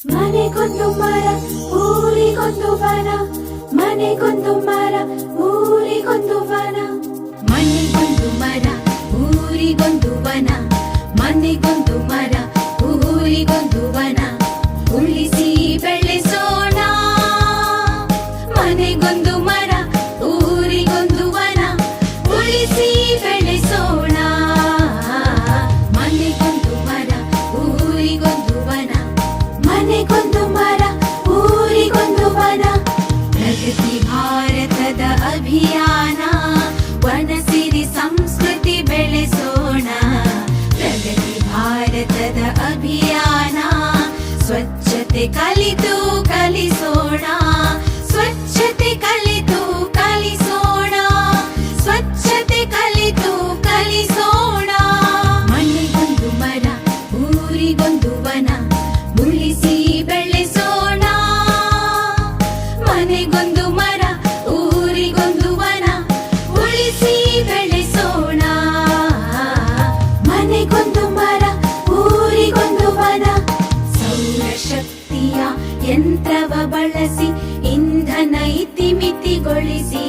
ಮನೆಗೊಂದು ಮರ ಊರಿಗೊಂದು ವನ, ಮನೆಗೊಂದು ಮರ ಊರಿಗೊಂದು ವನ. ಮನೆಗೊಂದು ಮರ ಊರಿಗೊಂದು ವನ, ಮನೆಗೊಂದು ಮರ ಊರಿಗೊಂದು ವನ. ಉಳಿಸಿ ಬೆಳೆಸೋಣ ಮನೆಗೊಂದು ಮರ ಊರಿಗೊಂದು ವನ, ಉಳಿಸಿ ಬೆಳೆಸೋಣ ಮನೆಗೊಂದು ಮರ ಊರಿಗೊಂದು ವನ, ಮನೆಗೊಂದು ಮರ ಊರಿಗೊಂದು ವನ. ಪ್ರಗತಿ ಭಾರತದ ಅಭಿಯಾನ, ವನ ಸಿರಿ ಸಂಸ್ಕೃತಿ ಬೆಳೆಸೋಣ. ಪ್ರಗತಿ ಭಾರತದ ಅಭಿಯಾನ, ಸ್ವಚ್ಛತೆ ಕಲಿತು ಕಲಿಸೋಣ, ಸ್ವಚ್ಛತೆ ಕಲಿತು ಕಲಿಸೋಣ, ಸ್ವಚ್ಛತೆ ಕಲಿತು ಕಲಿಸೋಣ. ಮನೆಗೊಂದು ಮರ ಊರಿಗೊಂದು ವನ, ಉಳಿಸಿ ಬೆಳೆಸೋಣ ಮನೆಗೊಂದು ಮರ ಊರಿಗೊಂದು ವನ, ಉಳಿಸಿ ಬೆಳೆಸೋಣ. ಮನೆಗೊಂದು ಮರ ಊರಿಗೊಂದು ವನ. ಸೌರಶಕ್ತಿಯ ಯಂತ್ರವ ಬಳಸಿ ಇಂಧನ ಇತಿಮಿತಿಗೊಳಿಸಿ